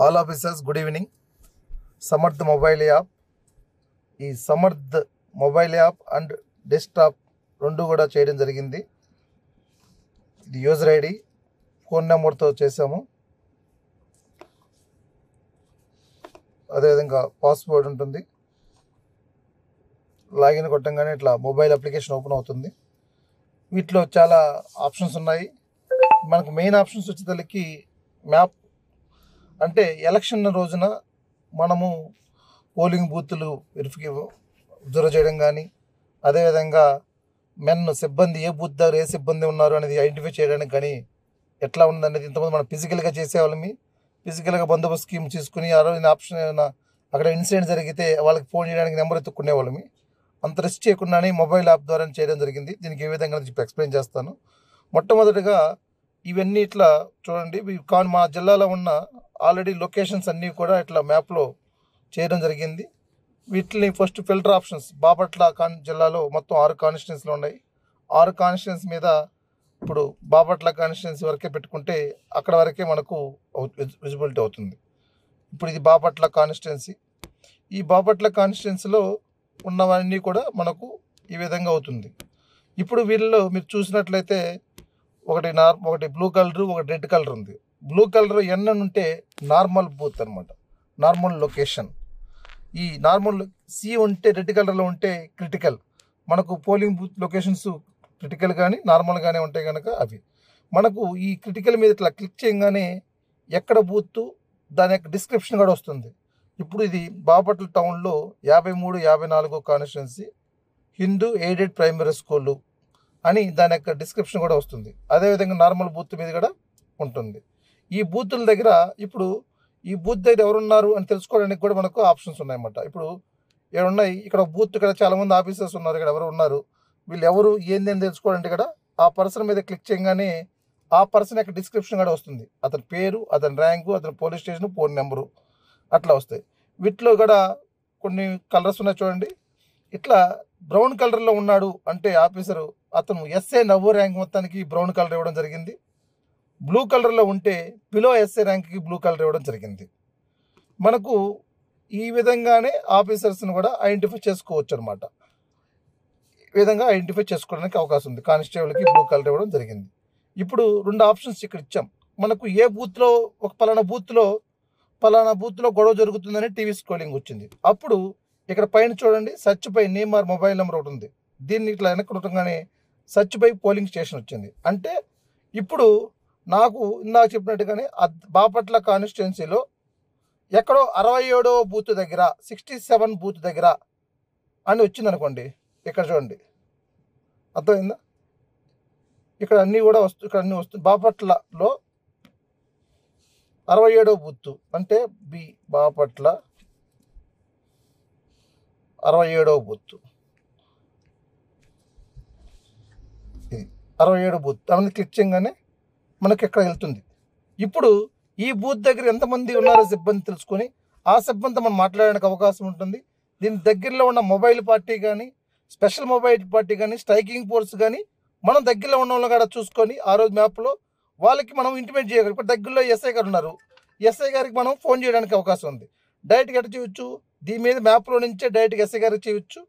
All officers good evening. Samarth mobile app, ఈ Samarth mobile app and desktop రెండు కూడా చేయడం జరిగింది. ఇది యూజర్ ఐడి, ఫోన్ నెంబర్తో చేసాము. అదేవిధంగా పాస్వర్డ్ ఉంటుంది. లాగిన్ కొట్టంగానే ఇట్లా మొబైల్ అప్లికేషన్ ఓపెన్ అవుతుంది. వీటిలో చాలా ఆప్షన్స్ ఉన్నాయి. మనకు మెయిన్ ఆప్షన్స్ వచ్చేసరికి మ్యాప్, అంటే ఎలక్షన్ రోజున మనము పోలింగ్ బూతులు అబ్జర్వ్ చేయడం కానీ, అదేవిధంగా సిబ్బంది ఏ బూత్ దగ్గర ఏ సిబ్బంది ఉన్నారు అనేది ఐడెంటిఫై చేయడానికి కానీ ఎట్లా ఉందనేది ఇంతకుముందు మనం ఫిజికల్గా చేసేవాళ్ళమి. ఫిజికల్గా బందోబస్తు స్కీమ్ తీసుకుని ఆ రోజున ఆప్షన్ ఏమైనా అక్కడ ఇన్సిడెంట్ జరిగితే వాళ్ళకి ఫోన్ చేయడానికి నెంబర్ ఎత్తుక్కునేవాళ్ళమి. అంత రిస్క్ చేయకుండానే మొబైల్ యాప్ ద్వారా చేయడం జరిగింది. దీనికి ఏ విధంగా ఎక్స్ప్లెయిన్ చేస్తాను. మొట్టమొదటిగా ఇవన్నీ ఇట్లా చూడండి. మా జిల్లాలో ఉన్న ఆల్రెడీ లొకేషన్స్ అన్నీ కూడా ఇట్లా మ్యాప్లో చేయడం జరిగింది. వీటిని ఫస్ట్ ఫిల్టర్ ఆప్షన్స్, బాపట్ల జిల్లాలో మొత్తం 6 కాన్స్టిట్యున్సీలు ఉన్నాయి. 6 కాన్స్టిట్యున్సీ మీద ఇప్పుడు బాపట్ల కాన్స్టిట్యున్సీ వరకే పెట్టుకుంటే అక్కడ వరకే మనకు విజిబిలిటీ అవుతుంది. ఇప్పుడు ఇది బాపట్ల కాన్స్టిట్యున్సీ. ఈ బాపట్ల కాన్స్టిట్యున్సీలో ఉన్నవన్నీ కూడా మనకు ఈ విధంగా అవుతుంది. ఇప్పుడు వీళ్ళలో మీరు చూసినట్లయితే ఒకటి బ్లూ కలర్, ఒకటి రెడ్ కలర్ ఉంది. బ్లూ కలర్ ఎన్ ఉంటే నార్మల్ బూత్ అనమాట, నార్మల్ లొకేషన్. ఈ నార్మల్ సి ఉంటే రెడ్ కలర్లో ఉంటే క్రిటికల్. మనకు పోలింగ్ బూత్ లొకేషన్స్ క్రిటికల్ కానీ నార్మల్ కానీ ఉంటాయి కనుక అవి మనకు ఈ క్రిటికల్ మీద ఇట్లా క్లిక్ చేయగానే ఎక్కడ బూత్ దాని యొక్క డిస్క్రిప్షన్ కూడా వస్తుంది. ఇప్పుడు ఇది బాపట్ల టౌన్లో 53, 54 కాన్స్టిట్యున్సీ హిందూ ఎయిడెడ్ ప్రైమరీ స్కూళ్ళు అని దాని యొక్క డిస్క్రిప్షన్ కూడా వస్తుంది. అదేవిధంగా నార్మల్ బూత్ మీద కూడా ఉంటుంది. ఈ బూతుల దగ్గర ఇప్పుడు ఈ బూత్ దగ్గర ఎవరున్నారు అని తెలుసుకోవడానికి కూడా మనకు ఆప్షన్స్ ఉన్నాయన్నమాట. ఇప్పుడు ఏమున్నాయి, ఇక్కడ బూత్, ఇక్కడ చాలామంది ఆఫీసర్స్ ఉన్నారు, ఇక్కడ ఎవరు ఉన్నారు, వీళ్ళు ఎవరు ఏంది అని తెలుసుకోవాలంటే ఇక్కడ ఆ పర్సన్ మీద క్లిక్ చేయగానే ఆ పర్సన్ యొక్క డిస్క్రిప్షన్ కూడా వస్తుంది. అతని పేరు, అతని ర్యాంకు, అతని పోలీస్ స్టేషన్, ఫోన్ నెంబరు అట్లా వస్తాయి. వీటిలో కూడా కొన్ని కలర్స్ ఉన్నాయి చూడండి. ఇట్లా బ్రౌన్ కలర్లో ఉన్నాడు అంటే ఆఫీసరు, అతను ఎస్ఏ నవ్వు ర్యాంక్ మొత్తానికి బ్రౌన్ కలర్ ఇవ్వడం జరిగింది. బ్లూ కలర్లో ఉంటే బిలో ఎస్ఏ ర్యాంక్కి బ్లూ కలర్ ఇవ్వడం జరిగింది. మనకు ఈ విధంగానే ఆఫీసర్స్ని కూడా ఐడెంటిఫై చేసుకోవచ్చు అనమాట. ఈ విధంగా ఐడెంటిఫై చేసుకోవడానికి అవకాశం ఉంది. కానిస్టేబుల్కి బ్లూ కలర్ ఇవ్వడం జరిగింది. ఇప్పుడు 2 ఆప్షన్స్ ఇక్కడ ఇచ్చాం. మనకు ఏ బూత్లో పలానా బూత్లో గొడవ జరుగుతుందని టీవీ స్క్రోలింగ్ వచ్చింది. అప్పుడు ఇక్కడ పైన చూడండి, search by name or mobile number ఒకటి ఉంది. దీన్ని ఇట్లా వెనక్కుండగానే సర్చ్ బై పోలింగ్ స్టేషన్ వచ్చింది. అంటే ఇప్పుడు నాకు ఇందాక చెప్పినట్టుగానే బాపట్ల కాన్స్టిట్యున్సీలో ఎక్కడో 67వ బూత్ దగ్గర, 67 బూత్ దగ్గర అని వచ్చింది అనుకోండి. ఇక్కడ చూడండి, అర్థమైందా? ఇక్కడ అన్నీ కూడా ఇక్కడ అన్నీ వస్తుంది. బాపట్లలో 67వ బూత్ అంటే బాపట్ల 67వ బూత్, ఇది 67 బూత్. దాన్ని క్లిక్ చేయగానే మనకి ఎక్కడ వెళ్తుంది. ఇప్పుడు ఈ బూత్ దగ్గర ఎంతమంది ఉన్నారో సిబ్బంది తెలుసుకొని ఆ సిబ్బందితో మనం మాట్లాడడానికి అవకాశం ఉంటుంది. దీని దగ్గరలో ఉన్న మొబైల్ పార్టీ కానీ, స్పెషల్ మొబైల్ పార్టీ కానీ, స్ట్రైకింగ్ ఫోర్స్ కానీ మనం దగ్గరలో ఉన్న వాళ్ళని కూడా చూసుకొని ఆ రోజు మ్యాప్లో వాళ్ళకి మనం ఇంటిమేట్ చేయగలం. ఇప్పుడు దగ్గరలో ఎస్ఐ గారు ఉన్నారు, ఎస్ఐ గారికి మనం ఫోన్ చేయడానికి అవకాశం ఉంది. డైరెక్ట్గా ఎట్లా చేయొచ్చు, దీని మీద మ్యాప్లో నుంచే డైరెక్ట్గా ఎస్ఐ గారికి చేయొచ్చు.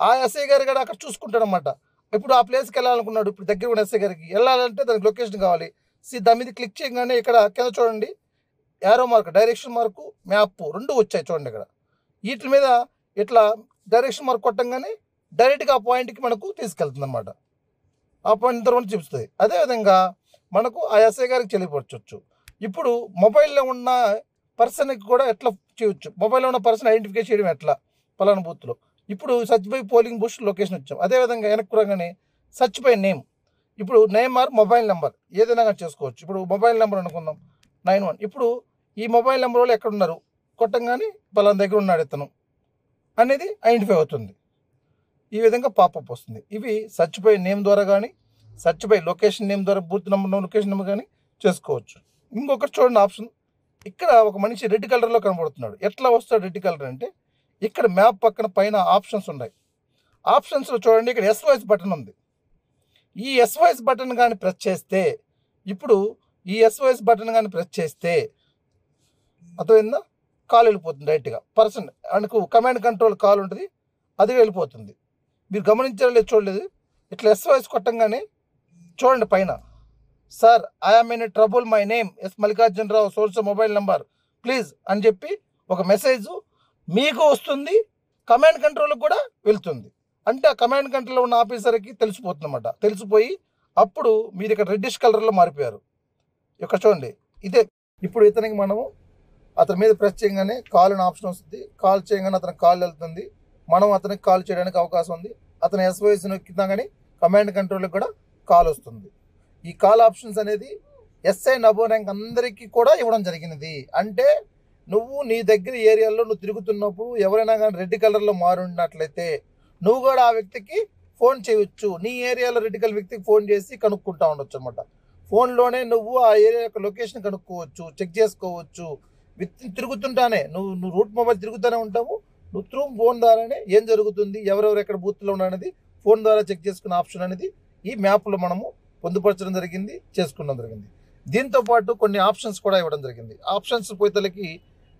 ఆ ఎస్ఐ గారు కూడా అక్కడ చూసుకుంటాడు అనమాట. ఇప్పుడు ఆ ప్లేస్కి వెళ్ళాలనుకున్నాడు, ఇప్పుడు దగ్గర ఉన్న ఎస్ఐ గారికి వెళ్ళాలంటే దానికి లొకేషన్ కావాలి. దాని మీద క్లిక్ చేయగానే ఇక్కడ కింద చూడండి, arrow mark, direction mark, map రెండు వచ్చాయి చూడండి. ఇక్కడ వీటి మీద ఇట్లా డైరెక్షన్ మార్క్ కొట్టంగానే డైరెక్ట్గా ఆ పాయింట్కి మనకు తీసుకెళ్తుంది అనమాట. ఆ పాయింట్ తర్వాత చూపిస్తుంది. అదేవిధంగా మనకు ఆ ఎస్ఐ గారికి చెల్లిపరచవచ్చు. ఇప్పుడు మొబైల్లో ఉన్న పర్సన్కి కూడా ఎట్లా చేయొచ్చు, మొబైల్లో ఉన్న పర్సన్ ఐడెంటిఫై చేయడం ఎట్లా పలానా బూత్లో. ఇప్పుడు search by polling booth location వచ్చాం. అదేవిధంగా వెనక్కి రాగానే సర్చ్ బై నేమ్, ఇప్పుడు నేమ్ ఆర్ మొబైల్ నెంబర్ ఏదైనా కానీ చేసుకోవచ్చు. ఇప్పుడు మొబైల్ నెంబర్ అనుకుందాం 91. ఇప్పుడు ఈ మొబైల్ నెంబర్ వాళ్ళు ఎక్కడున్నారు కొట్టంగానే పలానా దగ్గర ఉన్నాడు ఇతను అనేది ఐడెంటిఫై అవుతుంది. ఈ విధంగా పాపప్ వస్తుంది. ఇవి సర్చ్ బై నేమ్ ద్వారా కానీ, సర్చ్ బై లొకేషన్ నేమ్ ద్వారా బూత్ నెంబర్, లొకేషన్ నెంబర్ కానీ చేసుకోవచ్చు. ఇంకొకటి చూడండి ఆప్షన్, ఇక్కడ ఒక మనిషి రెడ్ కలర్లో కనబడుతున్నాడు. ఎట్లా వస్తాడు రెడ్ కలర్ అంటే, ఇక్కడ మ్యాప్ పక్కన పైన ఆప్షన్స్ ఉన్నాయి. ఆప్షన్స్లో చూడండి, ఇక్కడ SOS బటన్ ఉంది. ఈ SOS బటన్ కానీ ప్రెస్ చేస్తే, ఇప్పుడు ఈ SOS బటన్ కానీ ప్రెస్ చేస్తే అర్థమైందా? కాల్ వెళ్ళిపోతుంది డైరెక్ట్గా పర్సన్ ఆయనకు కమాండ్ కంట్రోల్ కాల్ ఉంటుంది, అది వెళ్ళిపోతుంది. మీరు గమనించారో లేదు చూడలేదు, ఇట్లా SOS కొట్టంగానే చూడండి పైన, sir I'm in trouble, my name is Mallikarjunarao, source mobile number please అని చెప్పి ఒక మెసేజ్ మీకు వస్తుంది, కమాండ్ కంట్రోల్కి కూడా వెళ్తుంది. అంటే ఆ కమాండ్ కంట్రోల్లో ఉన్న ఆఫీసర్కి తెలిసిపోతుంది అన్నమాట. తెలిసిపోయి అప్పుడు మీరు ఇక్కడ రెడ్డిష్ కలర్లో మారిపోయారు. ఇక్కడ చూడండి ఇదే. ఇప్పుడు ఇతనికి మనము అతని మీద ప్రెస్ చేయగానే కాల్ అనే ఆప్షన్ వస్తుంది. కాల్ చేయగానే అతనికి కాల్ వెళ్తుంది, మనం అతనికి కాల్ చేయడానికి అవకాశం ఉంది. అతను SOS నొక్కినా కానీ కమాండ్ కంట్రోల్కి కూడా కాల్ వస్తుంది. ఈ కాల్ ఆప్షన్స్ అనేది SI అబోవ్ ర్యాంక్ అందరికీ కూడా ఇవ్వడం జరిగినది. అంటే నువ్వు నీ దగ్గర ఏరియాలో నువ్వు తిరుగుతున్నప్పుడు ఎవరైనా కానీ రెడ్ కలర్లో మారున్నట్లయితే నువ్వు కూడా ఆ వ్యక్తికి ఫోన్ చేయవచ్చు. నీ ఏరియాలో రెడ్ కలర్ వ్యక్తికి ఫోన్ చేసి కనుక్కుంటా ఉండొచ్చు అనమాట. ఫోన్లోనే నువ్వు ఆ ఏరియా యొక్క లొకేషన్ కనుక్కోవచ్చు, చెక్ చేసుకోవచ్చు. తిరుగుతుంటానే నువ్వు రూట్ మొబైల్ తిరుగుతూనే ఉంటావు. నువ్వు త్రూ ఫోన్ ద్వారానే ఏం జరుగుతుంది, ఎవరెవరు ఎక్కడ బూత్లో ఉన్నారనేది ఫోన్ ద్వారా చెక్ చేసుకునే ఆప్షన్ అనేది ఈ మ్యాప్లో మనము పొందుపరచడం జరిగింది, చేసుకునడం జరిగింది. దీంతోపాటు కొన్ని ఆప్షన్స్ కూడా ఇవ్వడం జరిగింది. ఆప్షన్స్ పోయితలకి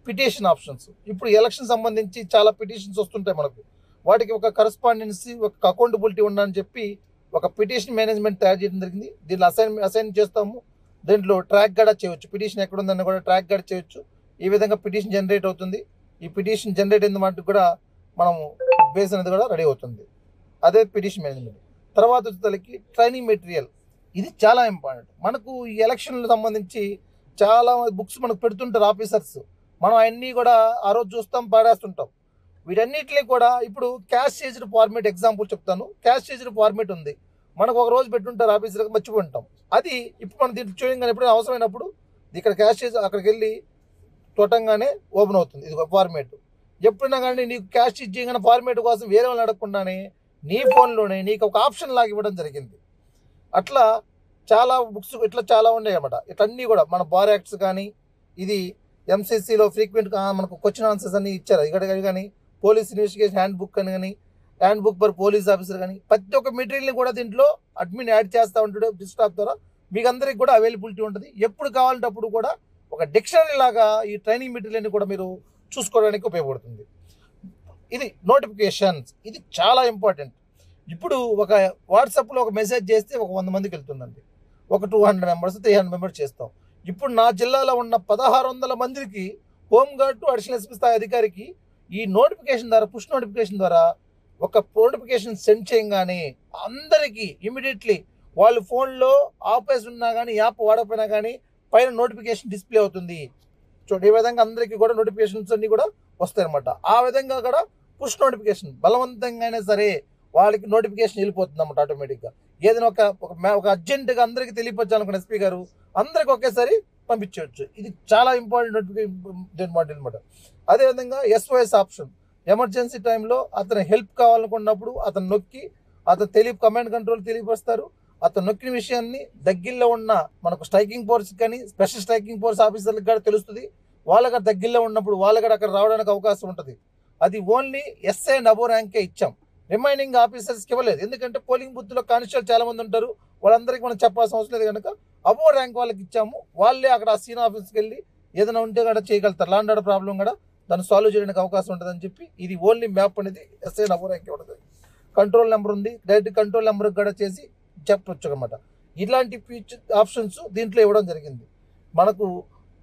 పిటిషన్ ఆప్షన్స్. ఇప్పుడు ఎలక్షన్ సంబంధించి చాలా పిటిషన్స్ వస్తుంటాయి మనకు. వాటికి ఒక కరస్పాండెన్సీ, ఒక అకౌంటబిలిటీ ఉందని చెప్పి ఒక పిటిషన్ మేనేజ్మెంట్ తయారు చేయడం జరిగింది. దీనిలో అసైన్ చేస్తాము. దీంట్లో ట్రాక్ కూడా చేయవచ్చు, పిటిషన్ ఎక్కడ ఉందని కూడా ట్రాక్ కూడా చేయవచ్చు. ఈ విధంగా పిటిషన్ జనరేట్ అవుతుంది. ఈ పిటిషన్ జనరేట్ అయిన వాటికి కూడా మనము బేస్ అనేది కూడా రెడీ అవుతుంది. అదే పిటిషన్ మేనేజ్మెంట్. తర్వాత వచ్చేసరికి ట్రైనింగ్ మెటీరియల్. ఇది చాలా ఇంపార్టెంట్. మనకు ఈ ఎలక్షన్లకు సంబంధించి చాలా బుక్స్ మనకు పెడుతుంటారు ఆఫీసర్స్. మనం అన్నీ కూడా ఆ రోజు చూస్తాం, పాడేస్తుంటాం. వీటన్నిటిని కూడా ఇప్పుడు క్యాష్ చేజ్డ్ ఫార్మేట్ ఎగ్జాంపుల్ చెప్తాను. క్యాష్ చేజ్డ్ ఫార్మేట్ ఉంది, మనకు ఒక రోజు పెట్టుంటారు ఆఫీసర్కి, మర్చిపోంటాం. అది ఇప్పుడు మనం దీంట్లో చూడంగానే ఎప్పుడైనా అవసరమైనప్పుడు ఇక్కడ క్యాష్ చేసి అక్కడికి వెళ్ళి చూడంగానే ఓపెన్ అవుతుంది. ఇది ఒక ఫార్మేట్. ఎప్పుడైనా కానీ నీకు క్యాష్ చేయగానే ఫార్మేట్ కోసం వేరే వాళ్ళని అడగకుండానే నీ ఫోన్లోనే నీకు ఒక ఆప్షన్ లాగా ఇవ్వడం జరిగింది. అట్లా చాలా బుక్స్ ఇట్లా చాలా ఉన్నాయి అన్నమాట. ఇట్లన్నీ కూడా మన బార్ యాక్ట్స్ కానీ, ఇది MCCలో ఫ్రీక్వెంట్ మనకు క్వశ్చన్ ఆన్సర్స్ అన్నీ ఇచ్చారు. ఇక్కడ కానీ పోలీస్ ఇన్వెస్టిగేషన్ హ్యాండ్ బుక్ అని కానీ, hand book for police officer కానీ, ప్రతి ఒక్క మెటీరియల్ని కూడా దీంట్లో అడ్మిన్ యాడ్ చేస్తూ ఉంటాడు డిస్క్టాప్ ద్వారా. మీకు అందరికి కూడా అవైలబిలిటీ ఉంటుంది. ఎప్పుడు కావాలంటే అప్పుడు కూడా ఒక డిక్షనరీ లాగా ఈ ట్రైనింగ్ మెటీరియల్ని కూడా మీరు చూసుకోవడానికి ఉపయోగపడుతుంది. ఇది నోటిఫికేషన్స్, ఇది చాలా ఇంపార్టెంట్. ఇప్పుడు ఒక వాట్సాప్లో ఒక మెసేజ్ చేస్తే ఒక 100 మందికి వెళ్తుందండి. ఒక 200 మెంబర్స్ 300 మెంబర్స్ చేస్తాం. ఇప్పుడు నా జిల్లాలో ఉన్న 1600 మందికి హోంగార్డ్ టు అడిషనల్ ఎస్పీ స్థాయి అధికారికి ఈ నోటిఫికేషన్ ద్వారా, పుష్ నోటిఫికేషన్ ద్వారా ఒక నోటిఫికేషన్ సెండ్ చేయగానే అందరికీ ఇమీడియట్లీ వాళ్ళ ఫోన్లో ఆపేసి ఉన్నా కానీ, యాప్ వాడకపోయినా కానీ పైన నోటిఫికేషన్ డిస్ప్లే అవుతుంది. చూడండి, ఈ విధంగా అందరికీ కూడా నోటిఫికేషన్స్ అన్నీ కూడా వస్తాయి అనమాట. ఆ విధంగా కూడా పుష్ నోటిఫికేషన్ బలవంతంగా అయినా సరే వాళ్ళకి నోటిఫికేషన్ వెళ్ళిపోతుంది అన్నమాట ఆటోమేటిక్గా. ఏదైనా ఒక అర్జెంటుగా అందరికీ తెలియపరచాలనుకున్న ఎస్పీ గారు అందరికి ఒకేసారి పంపించవచ్చు. ఇది చాలా ఇంపార్టెంట్ నోటిఫికేషన్ అనమాట. అదేవిధంగా SOS ఆప్షన్. ఎమర్జెన్సీ టైంలో అతను హెల్ప్ కావాలనుకున్నప్పుడు అతను నొక్కి అతను కమాండ్ కంట్రోల్ తెలియపరుస్తారు. అతను నొక్కిన విషయాన్ని దగ్గరలో ఉన్న మనకు స్ట్రైకింగ్ ఫోర్స్ కానీ, స్పెషల్ స్ట్రైకింగ్ ఫోర్స్ ఆఫీసర్లకు కూడా తెలుస్తుంది. వాళ్ళకి దగ్గరలో ఉన్నప్పుడు వాళ్ళకి అక్కడ రావడానికి అవకాశం ఉంటుంది. అది ఓన్లీ SI అబోవ్ ర్యాంకే ఇచ్చాం, రిమైనింగ్ ఆఫీసర్స్కి ఇవ్వలేదు. ఎందుకంటే పోలింగ్ బూత్లో కానిస్టేబుల్ చాలా మంది ఉంటారు, వాళ్ళందరికీ మనం చెప్పాల్సిన అవసరం లేదు కనుక అబోవ్ ర్యాంక్ వాళ్ళకి ఇచ్చాము. వాళ్ళే అక్కడ ఆ సీన్ ఆఫీస్కి వెళ్ళి ఏదైనా ఉంటే కూడా చేయగలుగుతారు. లాండ్ ఆర్డర్ ప్రాబ్లం కూడా దాన్ని సాల్వ్ చేయడానికి అవకాశం ఉంటుందని చెప్పి ఇది ఓన్లీ మ్యాప్ అనేది SI అబోవ్ ర్యాంక్ ఉంటుంది. కంట్రోల్ నెంబర్ ఉంది, డైరెక్ట్ కంట్రోల్ నెంబర్కి కూడా చేసి చెప్పవచ్చు అనమాట. ఇలాంటి ఫీచర్ ఆప్షన్స్ దీంట్లో ఇవ్వడం జరిగింది.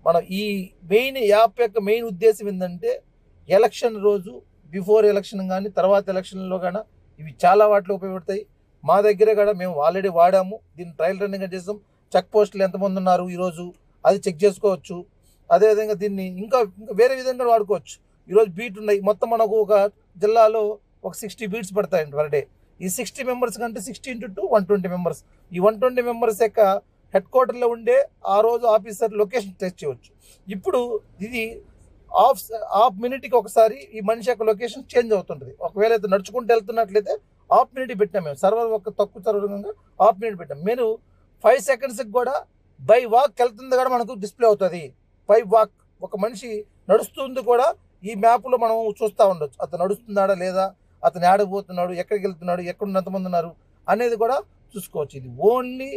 మన ఈ మెయిన్ యాప్ యొక్క మెయిన్ ఉద్దేశం ఏంటంటే ఎలక్షన్ రోజు, బిఫోర్ ఎలక్షన్ కానీ తర్వాత ఎలక్షన్లో కానీ ఇవి చాలా వాటిలో ఉపయోగపడతాయి. మా దగ్గర కూడా మేము ఆల్రెడీ వాడాము, దీన్ని ట్రయల్ రన్నింగ్ చేసాం. చెక్ పోస్టులు ఎంతమంది ఉన్నారు ఈరోజు అది చెక్ చేసుకోవచ్చు. అదేవిధంగా దీన్ని ఇంకా వేరే విధంగా వాడుకోవచ్చు. ఈరోజు బీట్ ఉన్నాయి, మొత్తం మనకు ఒక జిల్లాలో ఒక 60 బీట్స్ పడతాయండి పర్ డే. ఈ 60 మెంబర్స్ కంటే 60 × 2 120 మెంబర్స్. ఈ 120 మెంబర్స్ యొక్క హెడ్ క్వార్టర్లో ఉండే ఆ రోజు ఆఫీసర్ లొకేషన్ టెస్ట్ చేయవచ్చు. ఇప్పుడు ఇది హాఫ్ మినిట్కి ఒకసారి ఈ మనిషి యొక్క లొకేషన్ చేంజ్ అవుతుంటుంది. ఒకవేళ అయితే నడుచుకుంటూ వెళ్తున్నట్లయితే హాఫ్ మినిట్ పెట్టాం మేము, సర్వర్ ఒక తక్కువ సర్వర్గా హాఫ్ మినిట్ పెట్టాం. మేము 5 సెకండ్స్కి కూడా బై వాక్ వెళ్తుంది కూడా మనకు డిస్ప్లే అవుతుంది. బై వాక్ ఒక మనిషి నడుస్తుంది కూడా ఈ మ్యాప్లో మనం చూస్తూ ఉండొచ్చు. అతను నడుస్తున్నాడా లేదా, అతను ఆడబోతున్నాడు, ఎక్కడికి వెళ్తున్నాడు, ఎక్కడ ఎంతమంది ఉన్నారు అనేది కూడా చూసుకోవచ్చు. ఇది ఓన్లీ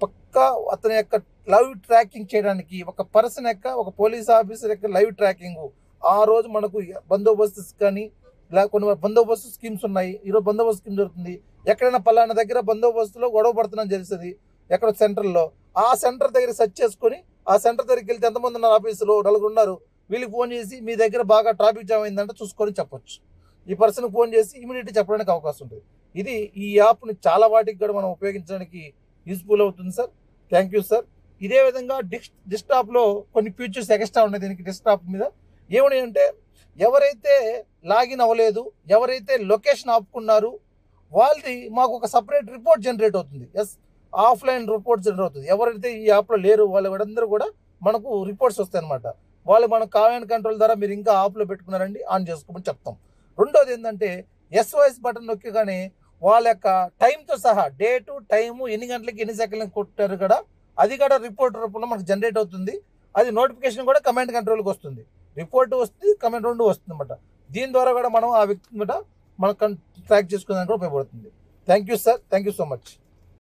పక్కా అతని యొక్క లైవ్ ట్రాకింగ్ చేయడానికి ఒక పర్సన్ యొక్క ఒక పోలీస్ ఆఫీసర్ యొక్క లైవ్ ట్రాకింగ్ ఆ రోజు మనకు బందోబస్తు కానీ ఇలా కొన్ని బందోబస్తు స్కీమ్స్ ఉన్నాయి. ఈరోజు బందోబస్తు స్కీమ్ జరుగుతుంది. ఎక్కడైనా పలానా దగ్గర బందోబస్తులో గొడవ పడుతుందని తెలుస్తుంది ఎక్కడ సెంటర్లో, ఆ సెంటర్ దగ్గర సెర్చ్ చేసుకొని ఆ సెంటర్ దగ్గరికి వెళ్తే ఎంతమంది ఉన్నారు ఆఫీసులో, 4 ఉన్నారు, వీళ్ళకి ఫోన్ చేసి మీ దగ్గర బాగా ట్రాఫిక్ జామ్ అయిందంటే చూసుకొని చెప్పొచ్చు. ఈ పర్సన్కి ఫోన్ చేసి ఇమీడియట్గా చెప్పడానికి అవకాశం ఉంటుంది. ఇది ఈ యాప్ని చాలా వాటికి కూడా మనం ఉపయోగించడానికి యూస్ఫుల్ అవుతుంది సార్. Thank you sir. ఇదే విధంగా డెస్క్టాప్లో కొన్ని ఫీచర్స్ ఎక్స్ట్రా ఉన్నాయి. దీనికి డెస్క్టాప్ మీద ఏమని అంటే ఎవరైతే లాగిన్ అవ్వలేదు, ఎవరైతే లొకేషన్ ఆపుకున్నారు వాళ్ళది మాకు ఒక సపరేట్ రిపోర్ట్ జనరేట్ అవుతుంది. ఆఫ్లైన్ రిపోర్ట్ జనరేట్ అవుతుంది. ఎవరైతే ఈ యాప్లో లేరు వాళ్ళందరూ కూడా మనకు రిపోర్ట్స్ వస్తాయి అనమాట. వాళ్ళు మనం కమాండ్ కంట్రోల్ ద్వారా మీరు ఇంకా ఆఫ్లో పెట్టుకున్నారండి ఆన్ చేసుకోమని చెప్తాం. రెండోది ఏంటంటే SOS బటన్ నొక్కగానే వాళ్ళ యొక్క టైంతో సహా డేటు టైము ఎన్ని గంటలకి ఎన్ని సెకండ్లకి కొట్టారు కూడా అది కూడా రిపోర్ట్ రూపంలో మనకు జనరేట్ అవుతుంది. అది నోటిఫికేషన్ కూడా కమాండ్ కంట్రోల్కి వస్తుంది. రిపోర్ట్ వస్తుంది, కమాండ్ 2 వస్తుంది అనమాట. దీని ద్వారా కూడా మనం ఆ వ్యక్తి మీద మనం ట్రాక్ చేసుకోవడానికి కూడా ఉపయోగపడుతుంది. Thank you sir. Thank you so much.